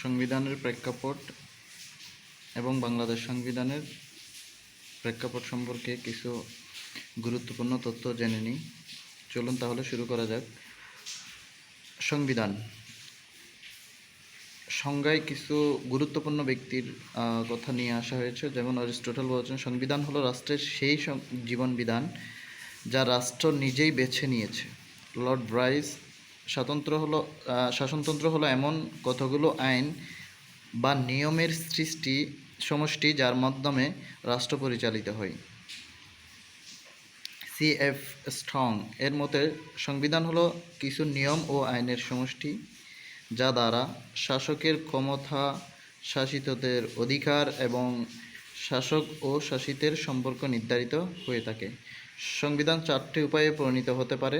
সংবিধানের প্রেক্ষাপট এবং বাংলাদেশ সংবিধানের প্রেক্ষাপট সম্পর্কে কিছু গুরুত্বপূর্ণ তথ্য জেনে নিই। চলুন তাহলে শুরু করা যাক। সংবিধান সংজ্ঞায় কিছু গুরুত্বপূর্ণ ব্যক্তির কথা নিয়ে আসা হয়েছে। যেমন অ্যারিস্টটল বলেছেন, সংবিধান হলো রাষ্ট্রের সেই জীবন বিধান যা রাষ্ট্র নিজেই বেছে নিয়েছে। লর্ড ব্রাইস, শাসনতন্ত্র হলো এমন কতগুলো আইন বা নিয়মের সমষ্টি যার মাধ্যমে রাষ্ট্র পরিচালিত হয়। C.F. স্ট্রং এর মতে সংবিধান হলো কিছু নিয়ম ও আইনের সমষ্টি যা দ্বারা শাসকের ক্ষমতা, শাসিতদের অধিকার এবং শাসক ও শাসিতের সম্পর্ক নির্ধারিত হয়ে থাকে। সংবিধান 4টি উপায়ে প্রণীত হতে পারে: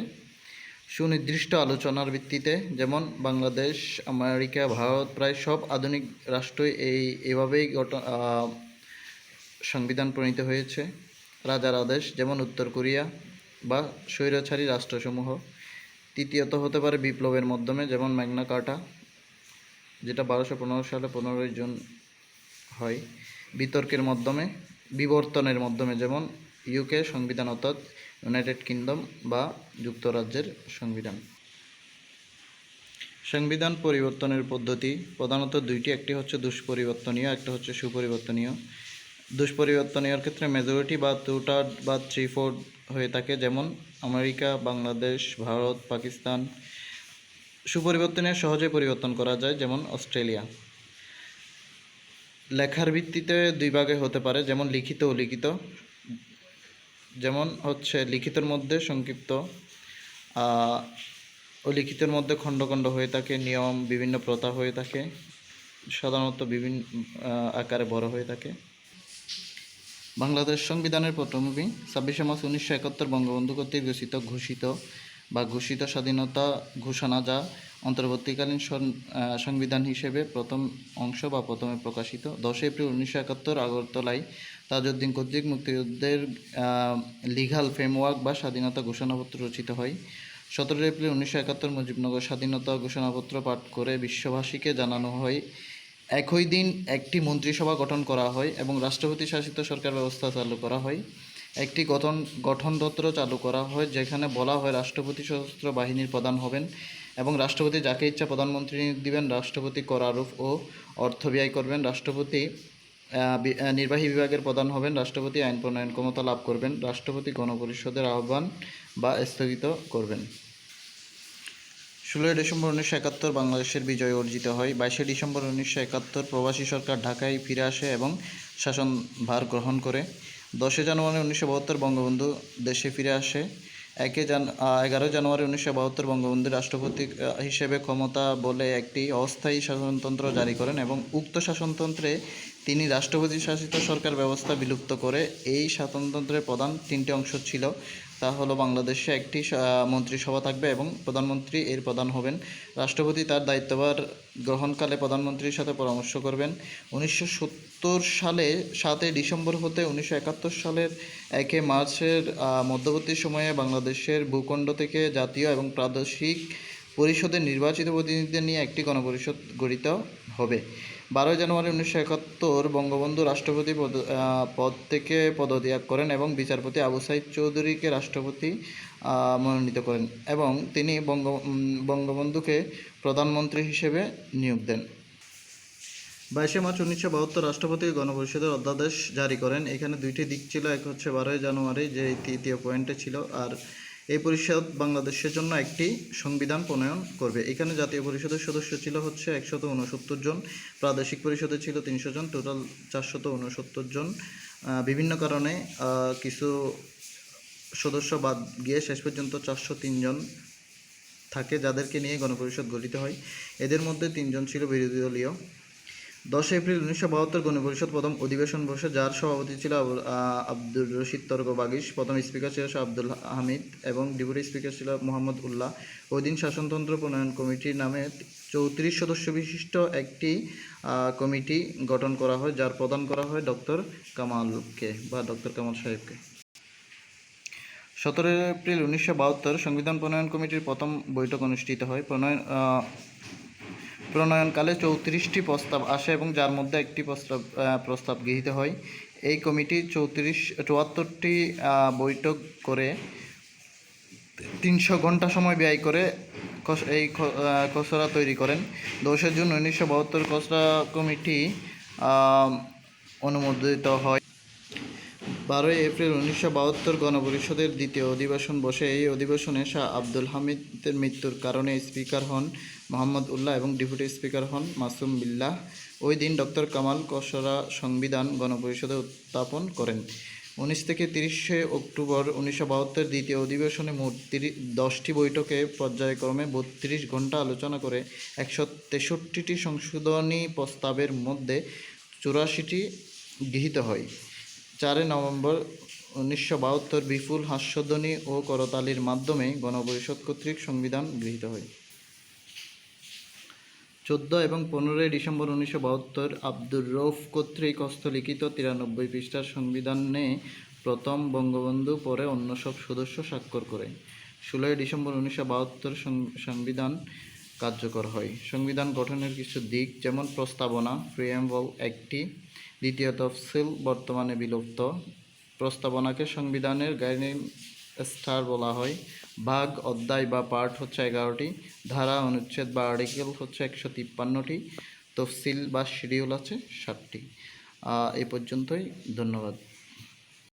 সুনির্দিষ্ট আলোচনার ভিত্তিতে, যেমন বাংলাদেশ, আমেরিকা, ভারত, প্রায় সব আধুনিক রাষ্ট্রই এভাবেই সংবিধান প্রণীত হয়েছে। রাজার আদেশ, যেমন উত্তর কোরিয়া বা স্বৈরাচারী রাষ্ট্রসমূহ। তৃতীয়ত হতে পারে বিপ্লবের মাধ্যমে, যেমন ম্যাগনা কার্টা, যেটা 1215 সালে 15 জুন হয়। বিবর্তনের মাধ্যমে, যেমন ইউকে সংবিধান অর্থাৎ ইউনাইটেড কিংডম বা যুক্তরাজ্যের সংবিধান। সংবিধান পরিবর্তনের পদ্ধতি প্রধানত দুইটি, একটি হচ্ছে দুষ্পরিবর্তনীয়, একটা হচ্ছে সুপরিবর্তনীয়। দুষ্পরিবর্তনীয়র ক্ষেত্রে মেজরিটি বা 2/3 বা 3/4 হয়ে থাকে, যেমন আমেরিকা, বাংলাদেশ, ভারত, পাকিস্তান। সুপরিবর্তনীয় সহজে পরিবর্তন করা যায়, যেমন অস্ট্রেলিয়া। লেখার ভিত্তিতে দুই ভাগে হতে পারে, যেমন লিখিত ও লিখিত। যেমন হচ্ছে লিখিতের মধ্যে সংক্ষিপ্ত ও লিখিতের মধ্যে খণ্ড খণ্ড হয়ে থাকে, নিয়ম বিভিন্ন প্রথা হয়ে থাকে, সাধারণত বিভিন্ন আকারে বড় হয়ে থাকে। বাংলাদেশ সংবিধানের পটভূমি 26শে মার্চ 1971 বঙ্গবন্ধু কর্তৃক ঘোষিত স্বাধীনতা ঘোষণা, যা অন্তর্বর্তীকালীন সংবিধান হিসেবে প্রথম অংশ বা প্রথমে প্রকাশিত। 10 এপ্রিল 1971 আগরতলায় তাজউদ্দিন কর্তৃক মুক্তিযুদ্ধের লিগাল ফ্রেমওয়ার্ক বা স্বাধীনতা ঘোষণাপত্র রচিত হয়। 17 এপ্রিল 1971 মুজিবনগর স্বাধীনতা ঘোষণাপত্র পাঠ করে বিশ্ববাসীকে জানানো হয়। একই দিন একটি মন্ত্রিসভা গঠন করা হয় এবং রাষ্ট্রপতি শাসিত সরকার ব্যবস্থা চালু করা হয়। একটি গঠনতন্ত্র চালু করা হয়, যেখানে বলা হয় রাষ্ট্রপতি সশস্ত্র বাহিনীর প্রধান হবেন এবং রাষ্ট্রপতি যাকে ইচ্ছা প্রধানমন্ত্রী নিয়োগ দিবেন। রাষ্ট্রপতি কর আরোপ ও অর্থ ব্যয় করবেন। রাষ্ট্রপতি নির্বাহী বিভাগের প্রধান হবেন। রাষ্ট্রপতি আইন প্রণয়ন ক্ষমতা লাভ করবেন। রাষ্ট্রপতি গণপরিষদের আহ্বান বা স্থগিত করবেন। 16 ডিসেম্বর 1971 বাংলাদেশের বিজয় অর্জিত হয়। 22 ডিসেম্বর 1971 প্রবাসী সরকার ঢাকায় ফিরে আসে এবং শাসনভার গ্রহণ করে। 10 জানুয়ারি 1972 বঙ্গবন্ধু দেশে ফিরে আসে। 11 জানুয়ারি 1972 বঙ্গবন্ধু রাষ্ট্রপতি হিসেবে ক্ষমতা বলে একটি অস্থায়ী শাসনতন্ত্র জারি করেন এবং উক্ত শাসনতন্ত্রে তিনি রাষ্ট্রপতি শাসিত সরকার ব্যবস্থা বিলুপ্ত করে। এই শাসনতন্ত্রের প্রধান 3টি অংশ ছিল, তা হলো বাংলাদেশে একটি মন্ত্রিসভা থাকবে এবং প্রধানমন্ত্রী এর প্রধান হবেন। রাষ্ট্রপতি তার দায়িত্বভার গ্রহণকালে প্রধানমন্ত্রীর সাথে পরামর্শ করবেন। 1970 সালে 7 ডিসেম্বর হতে 1971 সালের 1 মার্চের মধ্যবর্তী সময়ে বাংলাদেশের ভূখণ্ড থেকে জাতীয় এবং প্রাদেশিক পরিষদের নির্বাচিত প্রতিনিধিদের নিয়ে একটি গণপরিষদ গঠিত হবে। 12 জানুয়ারি 1971 বঙ্গবন্ধু রাষ্ট্রপতি পদ থেকে পদত্যাগ করেন এবং বিচারপতি আবু সাইদ চৌধুরীকে রাষ্ট্রপতি মনোনীত করেন এবং তিনি বঙ্গবন্ধুকে প্রধানমন্ত্রী হিসেবে নিয়োগ দেন। 22 মার্চ 1972 রাষ্ট্রপতি গণপরিষদের অধ্যাদেশ জারি করেন। এখানে দুইটি দিক ছিল, এক হচ্ছে 12 জানুয়ারি যে তৃতীয় পয়েন্টে ছিল, আর এই পরিষদ বাংলাদেশের জন্য একটি সংবিধান প্রণয়ন করবে। এখানে জাতীয় পরিষদের সদস্য ছিল হচ্ছে 169 জন, প্রাদেশিক পরিষদে ছিল 300 জন, টোটাল 469 জন। বিভিন্ন কারণে কিছু সদস্য বাদ গিয়ে শেষ পর্যন্ত 403 জন থাকে, যাদেরকে নিয়ে গণপরিষদ গঠিত হয়। এদের মধ্যে 3 জন ছিল বিরোধী দলীয়। 10 এপ্রিল 1972 গণপরিষদ প্রথম অধিবেশন বসে, যার সভাপতি ছিল আব্দুর রশিদ তর্ক বাগিশ। প্রথম স্পিকার ছিল শাহ আব্দুল হামিদ এবং ডেপুটি স্পিকার ছিল মোহাম্মদ উল্লাহ। ওই দিন শাসনতন্ত্র প্রণয়ন কমিটির নামে 34 সদস্য বিশিষ্ট একটি কমিটি গঠন করা হয়, যার প্রদান করা হয় ডক্টর কামালকে বা ডক্টর কামাল সাহেবকে। 17 এপ্রিল 1972 সংবিধান প্রণয়ন কমিটির প্রথম বৈঠক অনুষ্ঠিত হয়। প্রণয়নকালে 34টি প্রস্তাব আসে এবং যার মধ্যে একটি প্রস্তাব গৃহীত হয়। এই কমিটি 74টি বৈঠক করে 300 ঘন্টা সময় ব্যয় করে এই খসড়া তৈরি করেন। 10 জুন 1972 খসড়া কমিটি অনুমোদিত হয়। 12 এপ্রিল 1972 গণপরিষদের দ্বিতীয় অধিবেশন বসে। এই অধিবেশনে শাহ আব্দুল হামিদের মৃত্যুর কারণে স্পিকার হন মোহাম্মদ উল্লাহ এবং ডেপুটি স্পিকার হন মাসুম বিল্লাহ। ওই দিন ডক্টর কামাল খসড়া সংবিধান গণপরিষদে উত্থাপন করেন। 19 থেকে 30 অক্টোবর 1972 দ্বিতীয় অধিবেশনে মোট 10টি বৈঠকে পর্যায়ক্রমে 32 ঘন্টা আলোচনা করে 163টি সংশোধনী প্রস্তাবের মধ্যে 84টি গৃহীত হয়। 4 নভেম্বর 1972 বিপুল হাস্যধ্বনি ও করতালির মাধ্যমে গণপরিষদ কর্তৃক সংবিধান গৃহীত হয়। 14 এবং 15 ডিসেম্বর 1972 আব্দুর রউফ কর্তৃক হস্তলিখিত 93 পৃষ্ঠার সংবিধানে প্রথম বঙ্গবন্ধু পরে অন্য সব সদস্য স্বাক্ষর করে। 16 ডিসেম্বর 1972 সংবিধান কার্যকর হয়। সংবিধান গঠনের কিছু দিক যেমন প্রস্তাবনা, প্রিএম্বল একটি, দ্বিতীয় তফসিল বর্তমানে বিলুপ্ত। প্রস্তাবনাকে সংবিধানের গাইডিং স্টার বলা হয়। ভাগ, অধ্যায় বা পার্ট হচ্ছে 11টি, ধারা, অনুচ্ছেদ বা আর্টিকেল হচ্ছে 153টি, তফসিল বা শিডিউল আছে 7টি। এই পর্যন্তই, ধন্যবাদ।